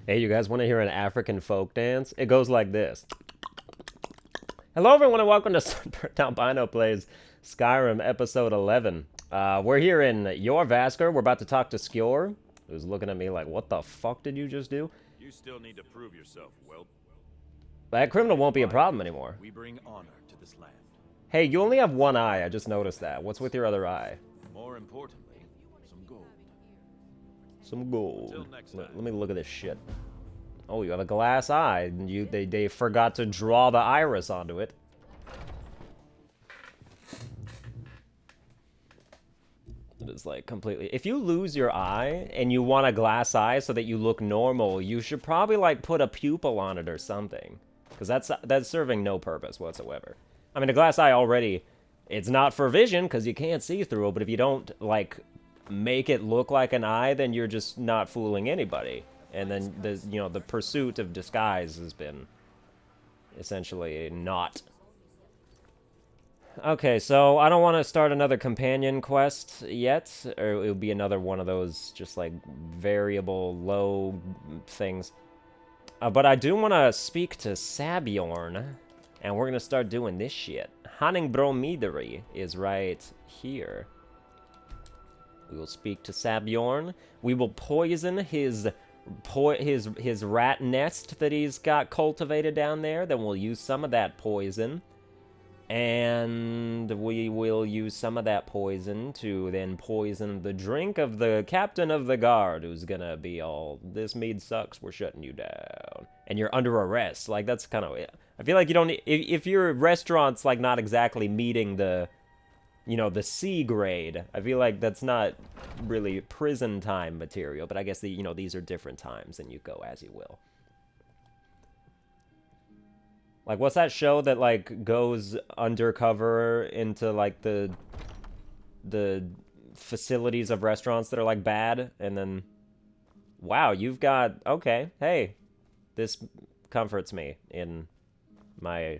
Hey, you guys want to hear an African folk dance? It goes like this. Hello, everyone, and welcome to Sunburned Albino Plays Skyrim, episode 11. We're here in Vasker. We're about to talk to Skjor, who's looking at me like, what the fuck did you just do? You still need to prove yourself, Whelp. That criminal won't be a problem anymore. We bring honor to this land. Hey, you only have one eye. I just noticed that. What's with your other eye? More importantly, some gold. Some gold. Until next time. Let me look at this shit. Oh, you have a glass eye. And they forgot to draw the iris onto it. It is like completely. If you lose your eye and you want a glass eye so that you look normal, you should probably like put a pupil on it or something, because that's serving no purpose whatsoever. I mean, a glass eye already, it's not for vision because you can't see through it. But if you don't like make it look like an eye, then you're just not fooling anybody. And then the pursuit of disguise has been essentially not. Okay, so I don't want to start another companion quest yet, or it would be another one of those just like variable low things. But I do want to speak to Sabjorn, and we're gonna start doing this shit. Meadery is right here. We will speak to Sabjorn. We will poison his rat nest that he's got cultivated down there. Then we'll use some of that poison. And we will use some of that poison to then poison the drink of the captain of the guard, who's gonna be all, this mead sucks, we're shutting you down. And you're under arrest. Like, that's kind of, I feel like you don't, if your restaurant's, like, not exactly meeting the, the C grade, I feel like that's not really prison time material. But I guess, these are different times, and you go as you will. Like, what's that show that, like, goes undercover into, like, the facilities of restaurants that are, like, bad? And then, wow, you've got, okay, hey, this comforts me in my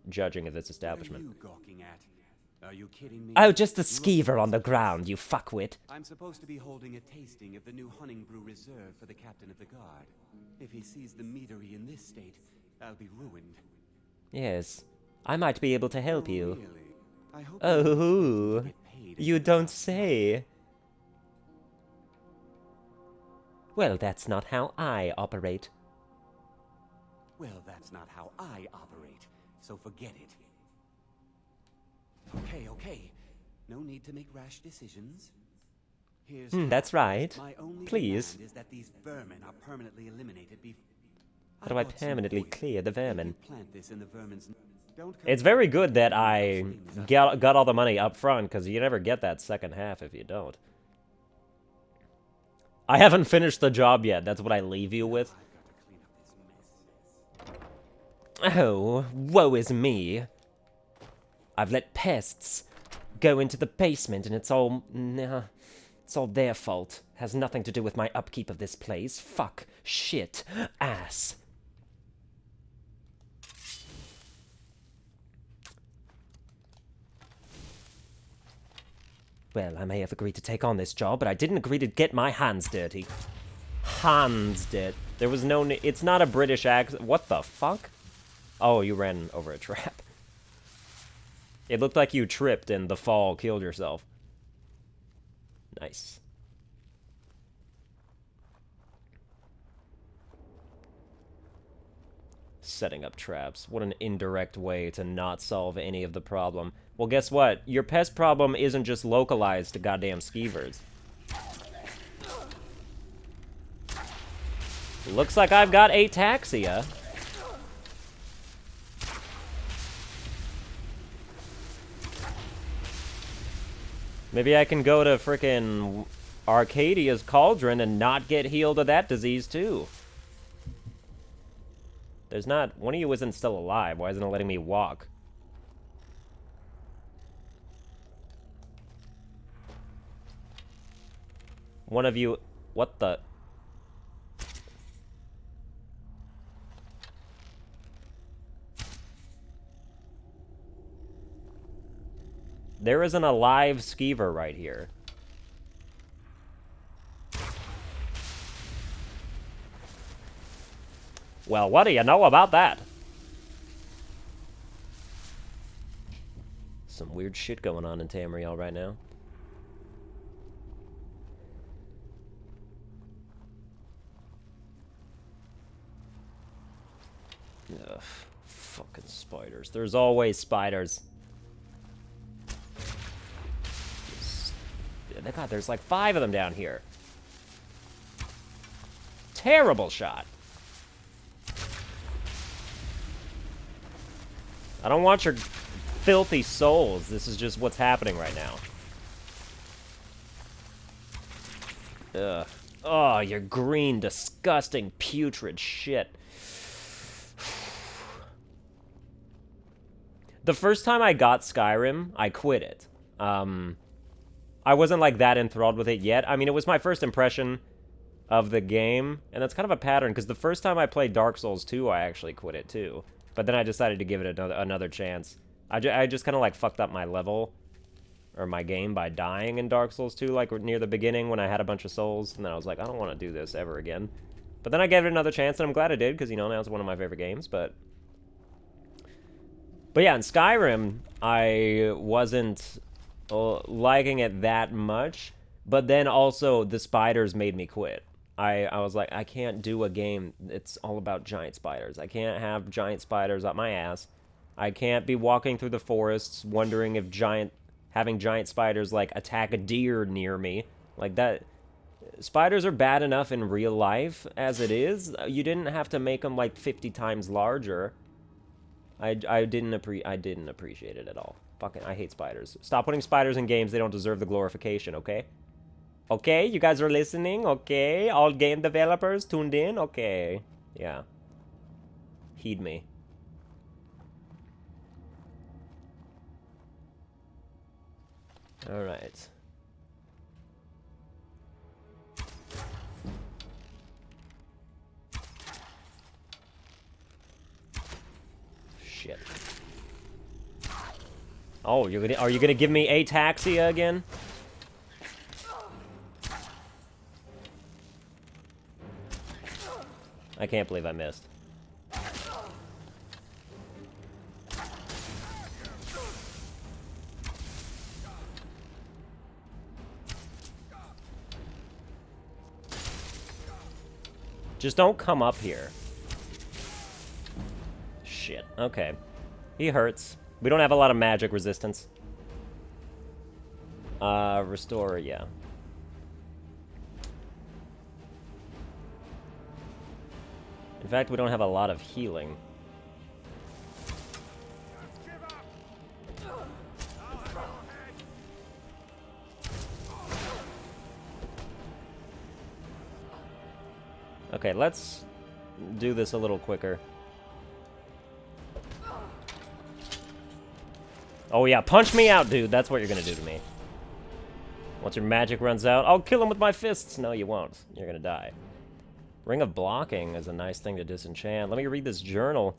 judging of this establishment. What are you gawking at? Are you kidding me? Oh, just a skeever on the ground, you fuckwit. I'm supposed to be holding a tasting of the new hunting brew reserved for the captain of the guard. If he sees the meadery in this state, I'll be ruined. Yes, I might be able to help you. Really? I hope Oh, get paid you don't say. Well, that's not how I operate. Well, that's not how I operate, so forget it. Okay. No need to make rash decisions. Here's That's right. my only Please. demand is that these vermin are permanently eliminated How do I permanently clear the vermin? Don't It's very good that I got all the money up front, because you never get that second half if you don't. I haven't finished the job yet. That's what I leave you with. Oh, woe is me. I've let pests go into the basement, and it's all their fault. Has nothing to do with my upkeep of this place. Fuck, shit, ass. Well, I may have agreed to take on this job, but I didn't agree to get my hands dirty. Hands dirty. There was no... It's not a British accent. What the fuck? Oh, you ran over a trap. It looked like you tripped and the fall killed yourself. Nice. Setting up traps. What an indirect way to not solve any of the problem. Well, guess what? Your pest problem isn't just localized to goddamn skeevers. Looks like I've got ataxia. Maybe I can go to frickin' Arcadia's Cauldron and not get healed of that disease, too. There's not... One of you isn't still alive. Why isn't it letting me walk? One of you... What the... There isn't a live skeever right here. Well, what do you know about that? Some weird shit going on in Tamriel right now. Ugh, fucking spiders. There's always spiders. God, there's like 5 of them down here. Terrible shot. I don't want your filthy souls. This is just what's happening right now. Ugh. Oh, your green, disgusting, putrid shit. The first time I got Skyrim, I quit it. I wasn't like that enthralled with it yet. I mean, it was my first impression of the game, and that's kind of a pattern, because the first time I played Dark Souls 2, I actually quit it too. But then I decided to give it another chance. I just kind of like fucked up my level, or my game, by dying in Dark Souls 2, like near the beginning when I had a bunch of souls, and then I was like, I don't want to do this ever again. But then I gave it another chance, and I'm glad I did, because, you know, now it's one of my favorite games, But yeah, in Skyrim, I wasn't liking it that much, but then also the spiders made me quit. I was like, I can't do a game it's all about giant spiders. I can't have giant spiders up my ass. I can't be walking through the forests wondering if having giant spiders, like, attack a deer near me. Like, that... Spiders are bad enough in real life as it is. You didn't have to make them, like, 50 times larger. I didn't appreciate it at all. Fucking, I hate spiders. Stop putting spiders in games. They don't deserve the glorification, okay? Okay, you guys are listening, okay? All game developers tuned in, okay. Yeah. Heed me. Alright. Shit. Oh, are you gonna give me ataxia again? I can't believe I missed. Just don't come up here. Shit. Okay. He hurts. We don't have a lot of magic resistance. Restore, yeah. In fact, we don't have a lot of healing. Okay, let's do this a little quicker. Oh yeah, punch me out, dude. That's what you're gonna do to me. Once your magic runs out, I'll kill him with my fists. No, you won't. You're gonna die. Ring of Blocking is a nice thing to disenchant. Let me read this journal.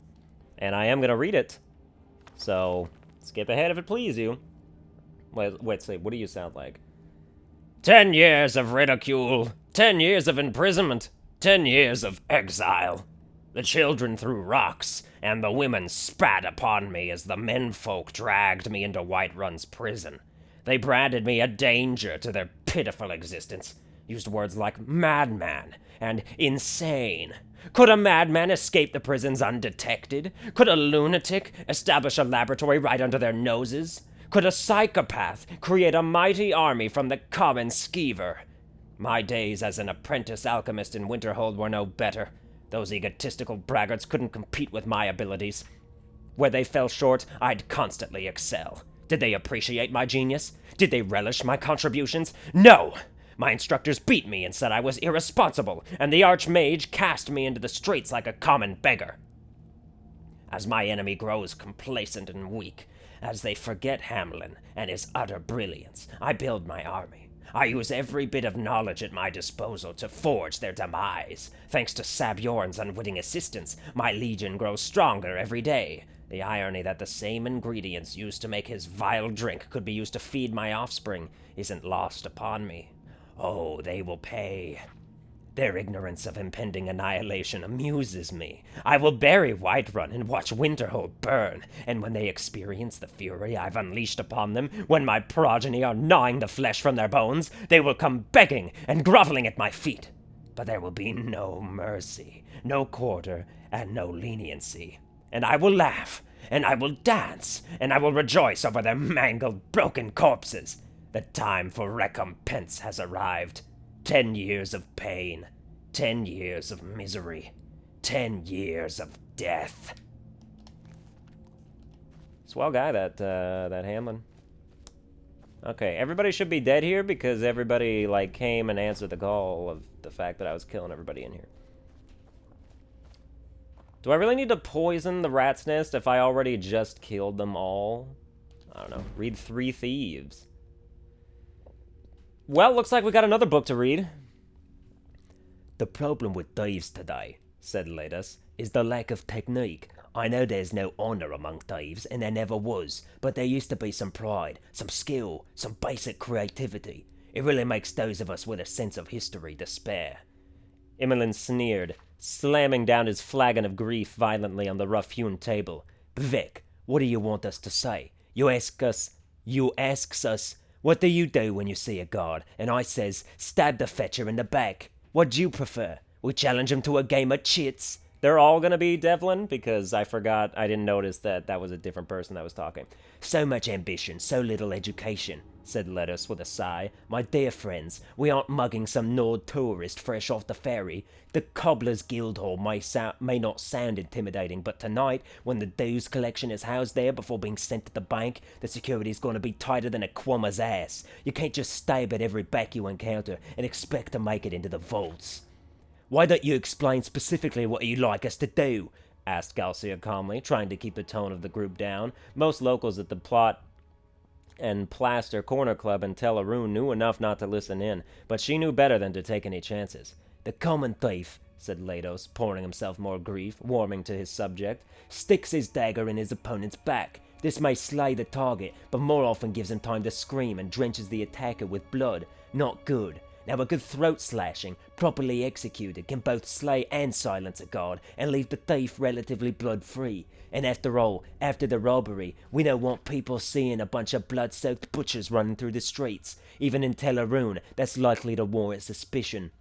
And I am gonna read it. So, skip ahead if it please you. Wait, say, what do you sound like? 10 years of ridicule. 10 years of imprisonment. 10 years of exile. The children threw rocks, and the women spat upon me as the menfolk dragged me into Whiterun's prison. They branded me a danger to their pitiful existence, used words like madman and insane. Could a madman escape the prisons undetected? Could a lunatic establish a laboratory right under their noses? Could a psychopath create a mighty army from the common skeever? My days as an apprentice alchemist in Winterhold were no better. Those egotistical braggarts couldn't compete with my abilities. Where they fell short, I'd constantly excel. Did they appreciate my genius? Did they relish my contributions? No! My instructors beat me and said I was irresponsible, and the Archmage cast me into the streets like a common beggar. As my enemy grows complacent and weak, as they forget Hamlin and his utter brilliance, I build my army. I use every bit of knowledge at my disposal to forge their demise. Thanks to Sabjorn's unwitting assistance, my legion grows stronger every day. The irony that the same ingredients used to make his vile drink could be used to feed my offspring isn't lost upon me. Oh, they will pay. Their ignorance of impending annihilation amuses me. I will bury Whiterun and watch Winterhold burn, and when they experience the fury I've unleashed upon them, when my progeny are gnawing the flesh from their bones, they will come begging and groveling at my feet. But there will be no mercy, no quarter, and no leniency. And I will laugh, and I will dance, and I will rejoice over their mangled, broken corpses. The time for recompense has arrived. 10 years of pain, 10 years of misery, 10 years of death. Swell guy, that Hamlin. Okay, everybody should be dead here because everybody, like, came and answered the call of the fact that I was killing everybody in here. Do I really need to poison the rat's nest if I already just killed them all? I don't know. Read 3 Thieves. Well, looks like we got another book to read. The problem with thieves today, said Ladus, is the lack of technique. I know there's no honor among thieves, and there never was, but there used to be some pride, some skill, some basic creativity. It really makes those of us with a sense of history despair. Emmeline sneered, slamming down his flagon of grief violently on the rough-hewn table. Vivek, what do you want us to say? You asks us, what do you do when you see a guard? And I says, stab the fetcher in the back. What'd you prefer? We challenge him to a game of chits. They're all gonna be Devlin, because I didn't notice that that was a different person that was talking. So much ambition, so little education, said Lettuce with a sigh. My dear friends, we aren't mugging some Nord tourist fresh off the ferry. The Cobbler's Guildhall may not sound intimidating, but tonight, when the dues collection is housed there before being sent to the bank, the security's gonna be tighter than a quammer's ass. You can't just stab at every back you encounter and expect to make it into the vaults. Why don't you explain specifically what you'd like us to do? Asked Galcia calmly, trying to keep the tone of the group down. Most locals at the Plot and Plaster Corner Club in Teleroon knew enough not to listen in, but she knew better than to take any chances. The common thief, said Lados, pouring himself more grief, warming to his subject, sticks his dagger in his opponent's back. This may slay the target, but more often gives him time to scream and drenches the attacker with blood. Not good. Now a good throat slashing, properly executed, can both slay and silence a guard, and leave the thief relatively blood-free. And after all, after the robbery, we don't want people seeing a bunch of blood-soaked butchers running through the streets. Even in Teleroon, that's likely to warrant suspicion.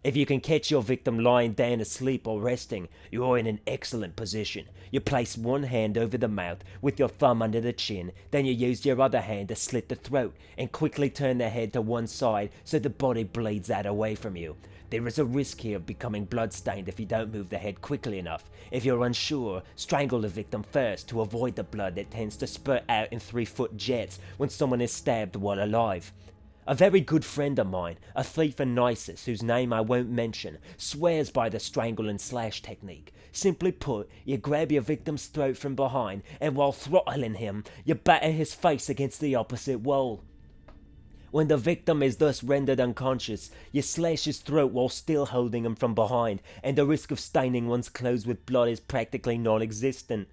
If you can catch your victim lying down asleep or resting, you're in an excellent position. You place one hand over the mouth with your thumb under the chin, then you use your other hand to slit the throat and quickly turn the head to one side so the body bleeds out away from you. There is a risk here of becoming bloodstained if you don't move the head quickly enough. If you're unsure, strangle the victim first to avoid the blood that tends to spurt out in 3-foot jets when someone is stabbed while alive. A very good friend of mine, a thief in Nisus, whose name I won't mention, swears by the strangle and slash technique. Simply put, you grab your victim's throat from behind, and while throttling him, you batter his face against the opposite wall. When the victim is thus rendered unconscious, you slash his throat while still holding him from behind, and the risk of staining one's clothes with blood is practically non-existent.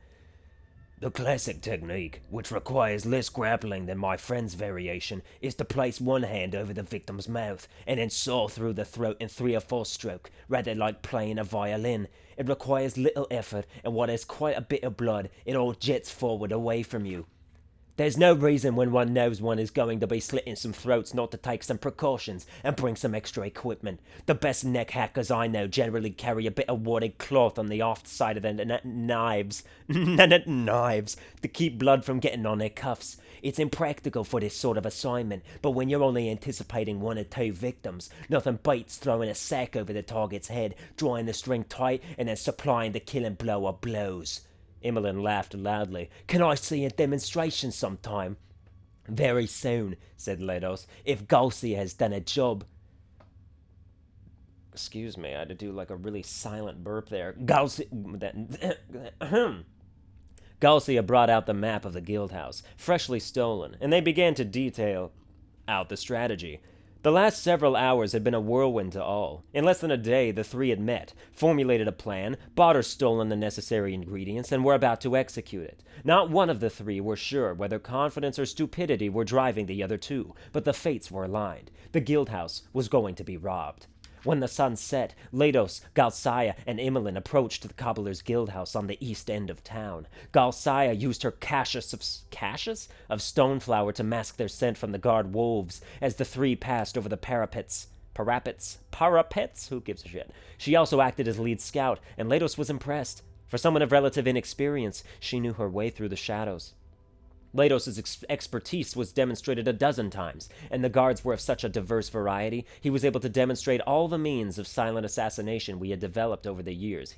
The classic technique, which requires less grappling than my friend's variation, is to place one hand over the victim's mouth, and then saw through the throat in 3 or 4 strokes, rather like playing a violin. It requires little effort, and what has quite a bit of blood, it all jets forward away from you. There's no reason when one knows one is going to be slitting some throats not to take some precautions and bring some extra equipment. The best neck hackers I know generally carry a bit of wadded cloth on the aft side of their knives to keep blood from getting on their cuffs. It's impractical for this sort of assignment, but when you're only anticipating 1 or 2 victims, nothing beats throwing a sack over the target's head, drawing the string tight, and then supplying the killing blow or blows. Emmeline laughed loudly. Can I see a demonstration sometime? Very soon, said Ledos, if Galcia has done a job. Excuse me, I had to do like a really silent burp there. Galcia brought out the map of the guild house, freshly stolen, and they began to detail out the strategy. The last several hours had been a whirlwind to all. In less than a day, the 3 had met, formulated a plan, bought or stolen the necessary ingredients, and were about to execute it. Not one of the 3 were sure whether confidence or stupidity were driving the other 2, but the fates were aligned. The guild house was going to be robbed. When the sun set, Leidos, Galsaya, and Imolen approached the cobbler's guildhouse on the east end of town. Galsaya used her caches of stoneflower to mask their scent from the guard wolves as the three passed over the parapets? Who gives a shit? She also acted as lead scout, and Leidos was impressed. For someone of relative inexperience, she knew her way through the shadows. Leidos' expertise was demonstrated a dozen times, and the guards were of such a diverse variety, he was able to demonstrate all the means of silent assassination he had developed over the years.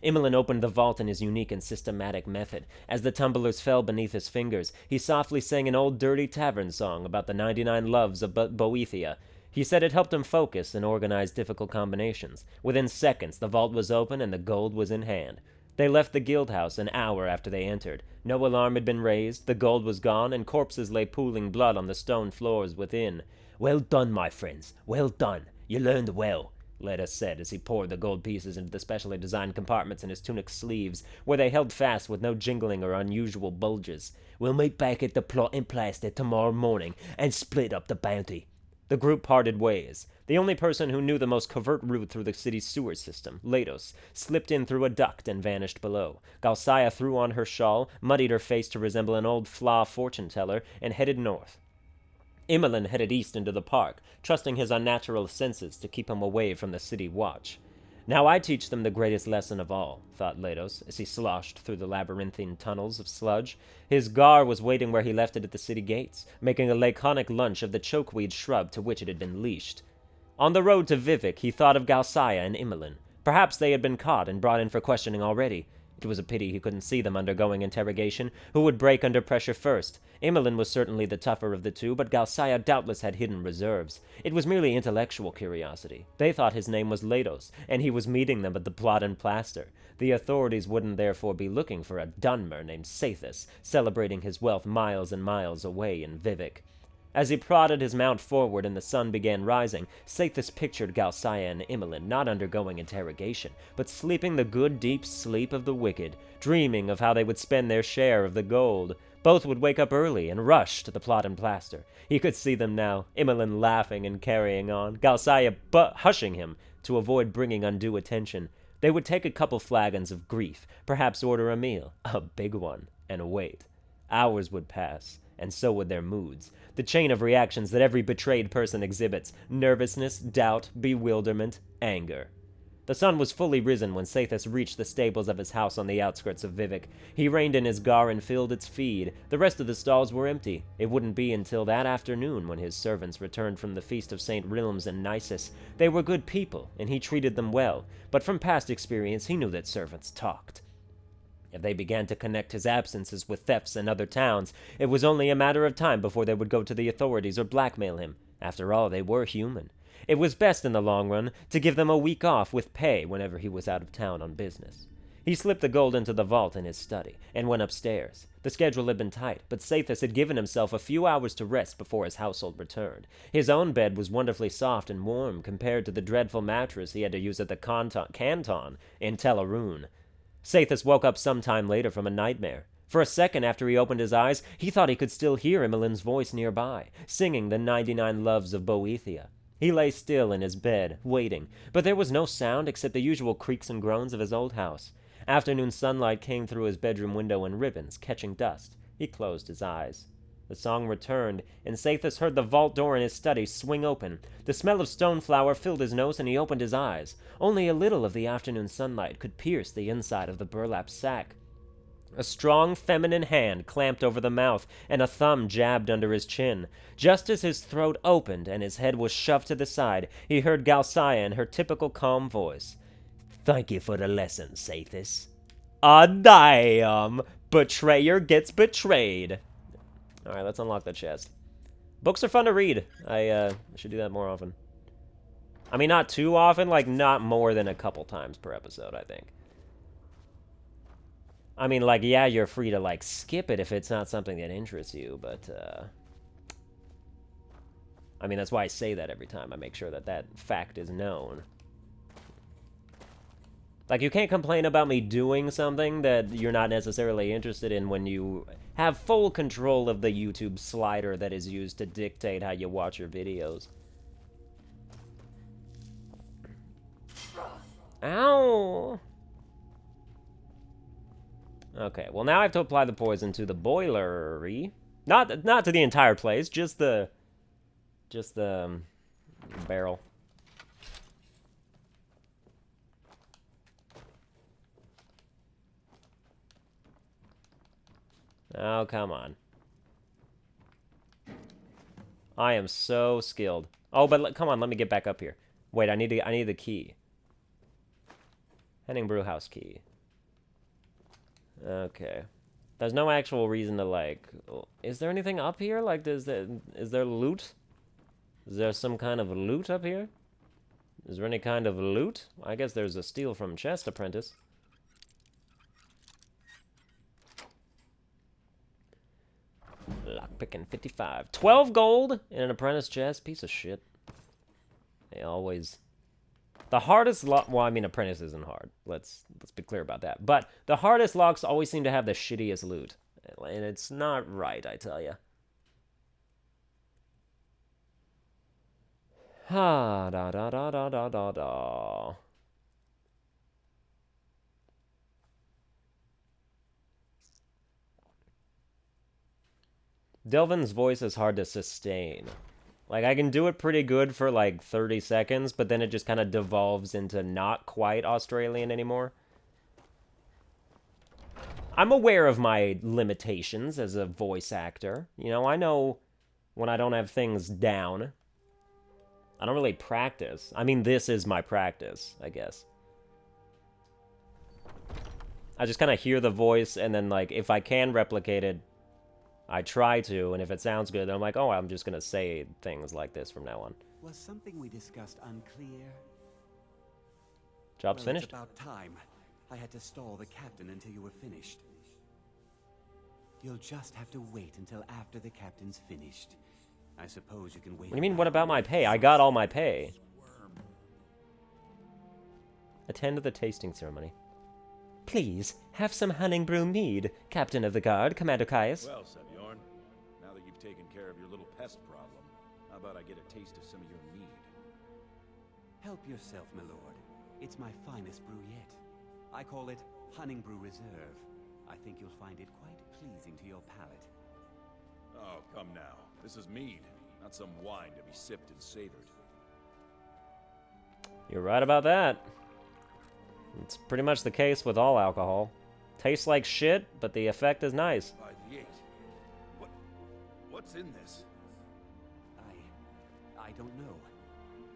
Imolen opened the vault in his unique and systematic method. As the tumblers fell beneath his fingers, he softly sang an old dirty tavern song about the 99 loves of Boethia. He said it helped him focus and organize difficult combinations. Within seconds, the vault was open and the gold was in hand. They left the guild house an hour after they entered. No alarm had been raised, the gold was gone, and corpses lay pooling blood on the stone floors within. "Well done, my friends, well done. You learned well," Leidos said as he poured the gold pieces into the specially designed compartments in his tunic sleeves, where they held fast with no jingling or unusual bulges. "We'll meet back at the plotting plaster tomorrow morning and split up the bounty." The group parted ways. The only person who knew the most covert route through the city's sewer system, Leidos, slipped in through a duct and vanished below. Galsaya threw on her shawl, muddied her face to resemble an old flaw fortune-teller, and headed north. Imolen headed east into the park, trusting his unnatural senses to keep him away from the city watch. "Now I teach them the greatest lesson of all," thought Leidos, as he sloshed through the labyrinthine tunnels of sludge. His gar was waiting where he left it at the city gates, making a laconic lunch of the chokeweed shrub to which it had been leashed. On the road to Vivek, he thought of Galsaya and Imolen. Perhaps they had been caught and brought in for questioning already. It was a pity he couldn't see them undergoing interrogation. Who would break under pressure first? Imolen was certainly the tougher of the two, but Galsaya doubtless had hidden reserves. It was merely intellectual curiosity. They thought his name was Leidos, and he was meeting them at the Plot and Plaster. The authorities wouldn't therefore be looking for a Dunmer named Sathis, celebrating his wealth miles and miles away in Vivek. As he prodded his mount forward and the sun began rising, Sathis pictured Galsaya and Imolen not undergoing interrogation, but sleeping the good deep sleep of the wicked, dreaming of how they would spend their share of the gold. Both would wake up early and rush to the Plot and Plaster. He could see them now, Imolen laughing and carrying on, Galsaya hushing him to avoid bringing undue attention. They would take a couple flagons of grief, perhaps order a meal, a big one, and wait. Hours would pass, and so would their moods. The chain of reactions that every betrayed person exhibits: nervousness, doubt, bewilderment, anger. The sun was fully risen when Sathis reached the stables of his house on the outskirts of Vivek. He reined in his gar and filled its feed. The rest of the stalls were empty. It wouldn't be until that afternoon when his servants returned from the feast of St. Rilms and Nisus. They were good people, and he treated them well, but from past experience he knew that servants talked. If they began to connect his absences with thefts in other towns, it was only a matter of time before they would go to the authorities or blackmail him. After all, they were human. It was best in the long run to give them a week off with pay whenever he was out of town on business. He slipped the gold into the vault in his study and went upstairs. The schedule had been tight, but Sathis had given himself a few hours to rest before his household returned. His own bed was wonderfully soft and warm compared to the dreadful mattress he had to use at the canton in Teleroon. Sathis woke up some time later from a nightmare. For a second after he opened his eyes, he thought he could still hear Imolen's voice nearby, singing the 99 loves of Boethia. He lay still in his bed, waiting, but there was no sound except the usual creaks and groans of his old house. Afternoon sunlight came through his bedroom window in ribbons, catching dust. He closed his eyes. The song returned, and Sathis heard the vault door in his study swing open. The smell of stoneflower filled his nose, and he opened his eyes. Only a little of the afternoon sunlight could pierce the inside of the burlap sack. A strong feminine hand clamped over the mouth, and a thumb jabbed under his chin. Just as his throat opened and his head was shoved to the side, he heard Galsaya in her typical calm voice. "Thank you for the lesson, Sathis." "Ah, damn! Betrayer gets betrayed." Alright, let's unlock the chest. Books are fun to read. I should do that more often. I mean, not too often, like, not more than a couple times per episode, I think. I mean, like, yeah, you're free to, like, skip it if it's not something that interests you, but, I mean, that's why I say that every time. I make sure that that fact is known. Like, you can't complain about me doing something that you're not necessarily interested in when you have full control of the YouTube slider that is used to dictate how you watch your videos. Ow! Okay, well now I have to apply the poison to the boilery. Not to the entire place, just the barrel. Oh, come on. I am so skilled. Oh, but come on, let me get back up here. Wait, I need the key. Henning Brewhouse key. Okay. There's no actual reason to, like... Is there anything up here? Like, is there loot? Is there some kind of loot up here? Is there any kind of loot? I guess there's a steal from chest apprentice. Lockpicking 55. 12 gold in an apprentice chest? Piece of shit. They always... The hardest lock... Well, I mean, apprentice isn't hard. Let's be clear about that. But the hardest locks always seem to have the shittiest loot. And it's not right, I tell ya. Ha da da da da da da da. Delvin's voice is hard to sustain. Like, I can do it pretty good for, like, 30 seconds, but then it just kind of devolves into not quite Australian anymore. I'm aware of my limitations as a voice actor. You know, I know when I don't have things down. I don't really practice. I mean, this is my practice, I guess. I just kind of hear the voice, and then, like, if I can replicate it, I try to, and if it sounds good, then I'm like, oh, I'm just gonna say things like this from now on. Was something we discussed unclear? Job's finished. It's about time. I had to stall the captain until you were finished. You'll just have to wait until after the captain's finished. I suppose you can wait. What do you mean, what about my pay? I got all my pay. Attend to the tasting ceremony. Please, have some Honningbrew mead, Captain of the Guard, Commander Caius. Well, Sabjorn, now that you've taken care of your little pest problem, how about I get a taste of some of your mead? Help yourself, my lord. It's my finest brew yet. I call it Honningbrew Reserve. I think you'll find it quite pleasing to your palate. Oh, come now. This is mead, not some wine to be sipped and savored. You're right about that. It's pretty much the case with all alcohol. Tastes like shit, but the effect is nice. By the 8. What's in this? I don't know.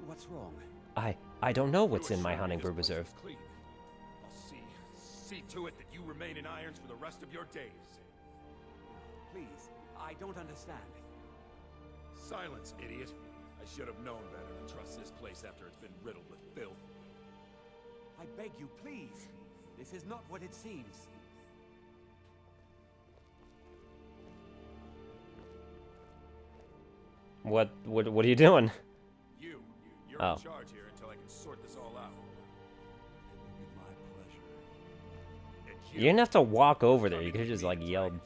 What's wrong? I don't know what's in my Honningbrew Reserve. Clean. I'll see to it that you remain in irons for the rest of your days. Please, I don't understand. Silence, idiot. I should have known better to trust this place after it's been riddled with filth. I beg you, please. This is not what it seems. What are you doing? You're Oh. in charge here until I can sort this all out. It will be my pleasure. And You didn't have to walk over there. You could have just, like, yelled.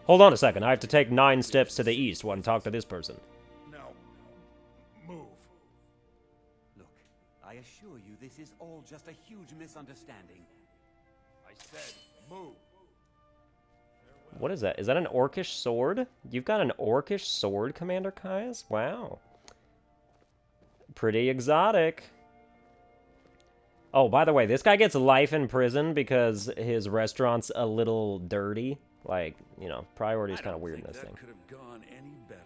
Hold on a second. I have to take 9 steps to the east while I talk to this person. Now, move. Look, I assure you this is all just a huge misunderstanding. I said, move. What is that? Is that an orcish sword? You've got an orcish sword, Commander Caius? Wow. Pretty exotic. Oh, by the way, this guy gets life in prison because his restaurant's a little dirty. Like, you know, priority's kind of weird in this thing. That could have gone any better.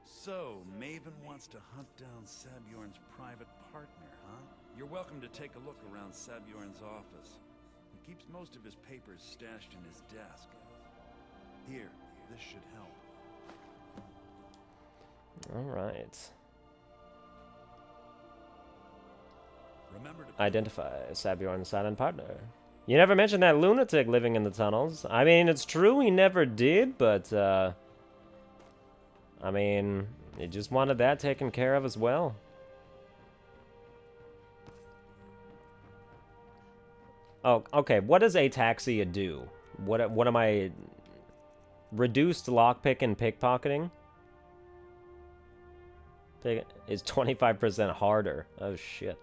So, Maven wants to hunt down Sabjorn's private partner, huh? You're welcome to take a look around Sabjorn's office. He keeps most of his papers stashed in his desk. Here, this should help. All right. Remember to Identify Sabjorn's silent partner. You never mentioned that lunatic living in the tunnels. I mean, it's true he never did, but, I mean, he just wanted that taken care of as well. Oh, okay, what does ataxia do? What am I... Reduced lockpick and pickpocketing? Is 25% harder. Oh, shit.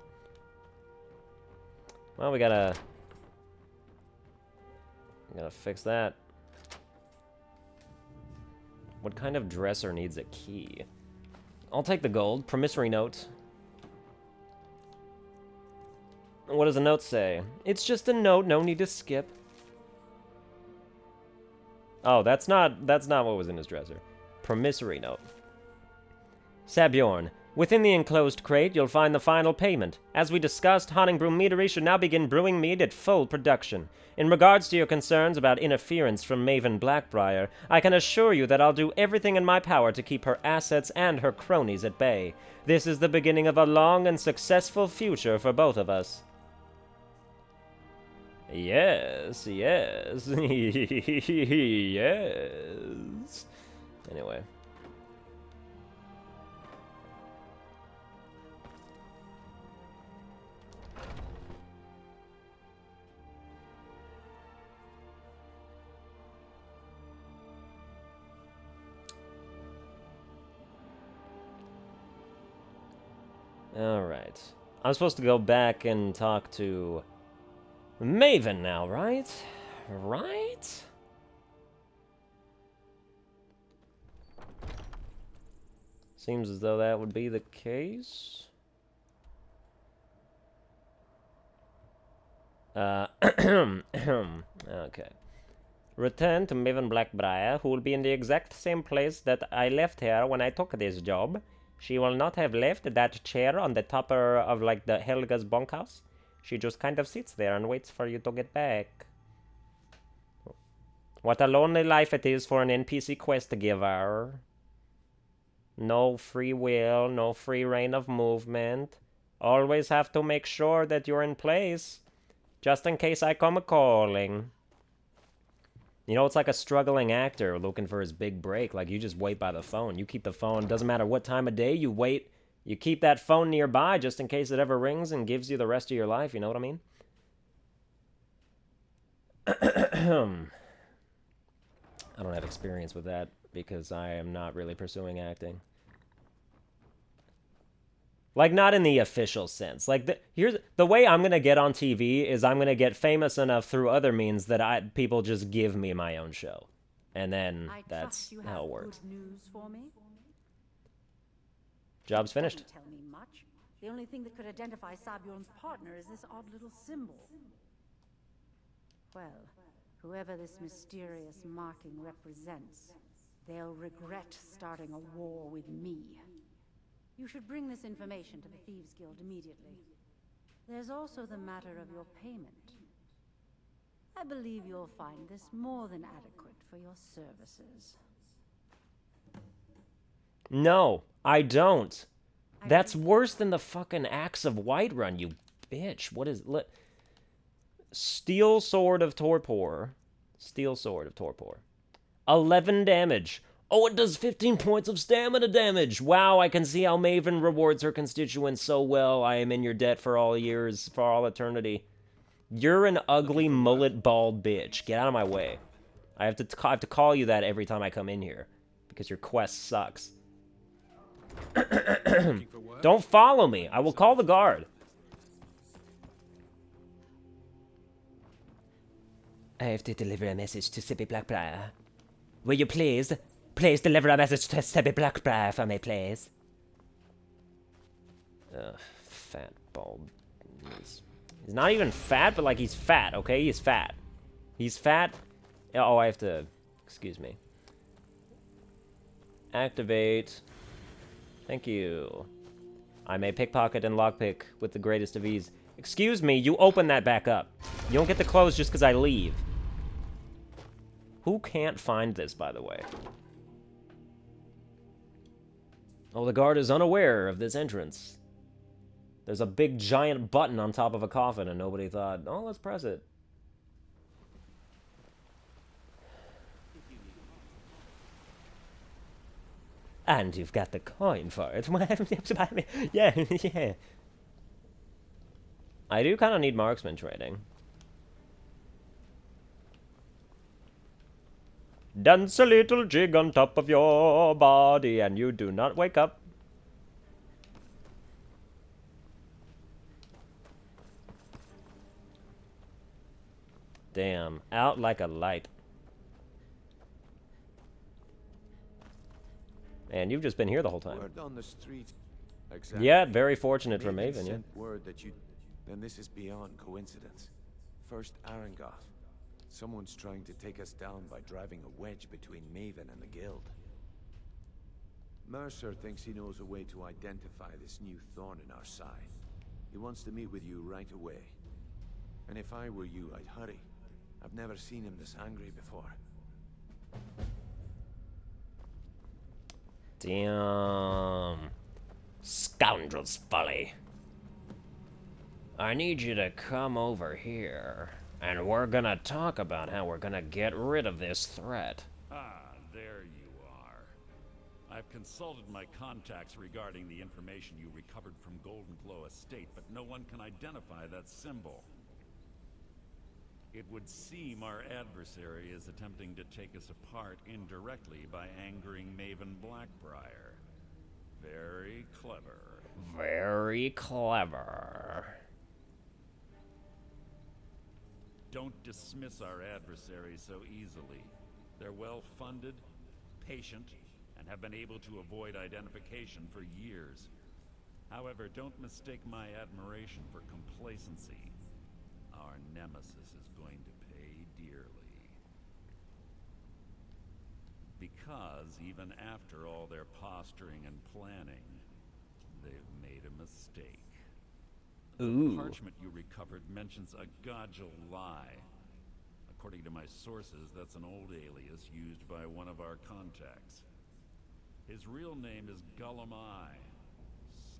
Well, we gotta fix that. What kind of dresser needs a key? I'll take the gold. Promissory note. What does the note say? It's just a note, no need to skip. Oh, that's not what was in his dresser. Promissory note. Sabjorn, within the enclosed crate, you'll find the final payment. As we discussed, Honningbrew Meadery should now begin brewing mead at full production. In regards to your concerns about interference from Maven Blackbriar, I can assure you that I'll do everything in my power to keep her assets and her cronies at bay. This is the beginning of a long and successful future for both of us. Yes, yes, yes. Anyway. Alright. I'm supposed to go back and talk to Maven now, right? Right? Seems as though that would be the case. Okay. Return to Maven Blackbriar, who will be in the exact same place that I left her when I took this job. She will not have left that chair on the top of, like, the Helga's bunkhouse. She just kind of sits there and waits for you to get back. What a lonely life it is for an NPC quest giver. No free will, no free reign of movement. Always have to make sure that you're in place, just in case I come a-calling. You know, it's like a struggling actor looking for his big break. Like, you just wait by the phone. You keep the phone. Doesn't matter what time of day, you wait. You keep that phone nearby just in case it ever rings and gives you the rest of your life. You know what I mean? I don't have experience with that because I am not really pursuing acting. Like, not in the official sense. Like, here's the way I'm gonna get on TV is I'm gonna get famous enough through other means that people just give me my own show, and then that's how it works. Good news for me? Job's finished. Doesn't tell me much. The only thing that could identify Sabjorn's partner is this odd little symbol. Well, whoever this mysterious marking represents, they'll regret starting a war with me. You should bring this information to the Thieves Guild immediately. There's also the matter of your payment. I believe you'll find this more than adequate for your services. No, I don't. That's worse than the fucking Axe of Whiterun, you bitch. What is... Steel Sword of Torpor. Steel Sword of Torpor. 11 damage. Oh, it does 15 points of stamina damage. Wow, I can see how Maven rewards her constituents so well. I am in your debt for all years, for all eternity. You're an ugly, mullet, bald bitch. Get out of my way. I have to call you that every time I come in here, because your quest sucks. Don't follow me. I will call the guard. I have to deliver a message to Sebby Blackbriar. Will you please deliver a message to Sebby Blackbriar for me, please? Ugh, fat, bald. He's not even fat, but, like, he's fat, okay? He's fat. He's fat. Oh, I have to... Excuse me. Activate. Thank you. I may pickpocket and lockpick with the greatest of ease. Excuse me, you open that back up. You don't get to close just because I leave. Who can't find this, by the way? Oh, the guard is unaware of this entrance. There's a big giant button on top of a coffin and nobody thought, oh, let's press it. And you've got the coin for it. Yeah, yeah. I do kind of need marksman training. Dance a little jig on top of your body and you do not wake up. Damn. Out like a light. And you've just been here the whole time. Word on the street. Exactly. Yeah, very fortunate for Maven Maven, yeah. sent word that you... Then this is beyond coincidence. First Arangoth. Someone's trying to take us down by driving a wedge between Maven and the guild. Mercer thinks he knows a way to identify this new thorn in our side. He wants to meet with you right away. And if I were you, I'd hurry. I've never seen him this angry before. Damn. Scoundrel's folly. I need you to come over here, and we're gonna talk about how we're gonna get rid of this threat. Ah, there you are. I've consulted my contacts regarding the information you recovered from Golden Glow Estate, but no one can identify that symbol. It would seem our adversary is attempting to take us apart indirectly by angering Maven Blackbriar. Very clever. Very clever. Don't dismiss our adversaries so easily. They're well-funded, patient, and have been able to avoid identification for years. However, don't mistake my admiration for complacency. Our nemesis is going to pay dearly. Because even after all their posturing and planning, they've made a mistake. Ooh. The parchment you recovered mentions a Godgel lie. According to my sources, that's an old alias used by one of our contacts. His real name is Gullum Eye.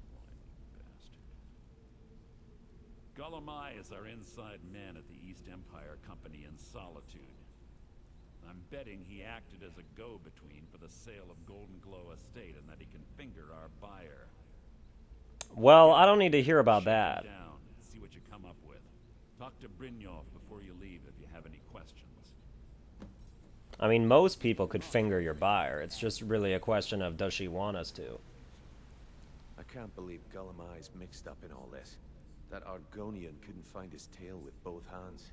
Slimy bastard. Gullum Eye is our inside man at the East Empire Company in Solitude. I'm betting he acted as a go-between for the sale of Golden Glow Estate and that he can finger our buyer. Well, I don't need to hear about Shake him that. down and see what you come up with. Talk to Brynjolf before you leave if you have any questions. I mean, most people could finger your buyer. It's just really a question of, does she want us to? I can't believe Gullum Eye's mixed up in all this. That Argonian couldn't find his tail with both hands.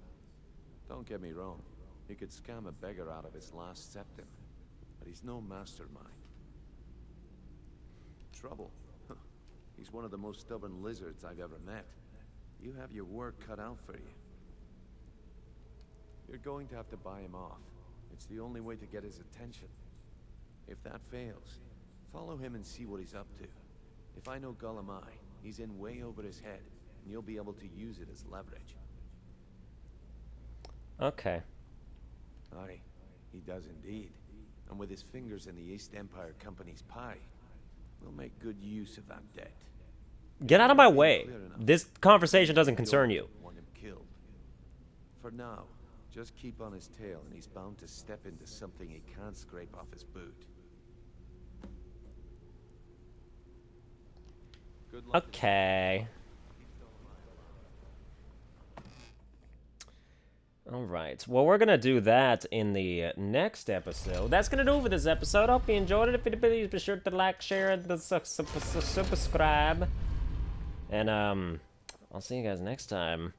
Don't get me wrong. He could scam a beggar out of his last septim. But he's no mastermind. Trouble. He's one of the most stubborn lizards I've ever met. You have your work cut out for you. You're going to have to buy him off. It's the only way to get his attention. If that fails, follow him and see what he's up to. If I know Gullum Eye, he's in way over his head, and you'll be able to use it as leverage. Okay. Aye, he does indeed. And with his fingers in the East Empire Company's pie, we'll make good use of that debt. Get out of my way. This conversation doesn't concern you. Want him killed. For now, just keep on his tail and he's bound to step into something he can't scrape off his boot. Good luck. Okay. Alright, well, we're gonna do that in the next episode. That's gonna do it for this episode. Hope you enjoyed it. If you did, be sure to like, share, and subscribe. And, I'll see you guys next time.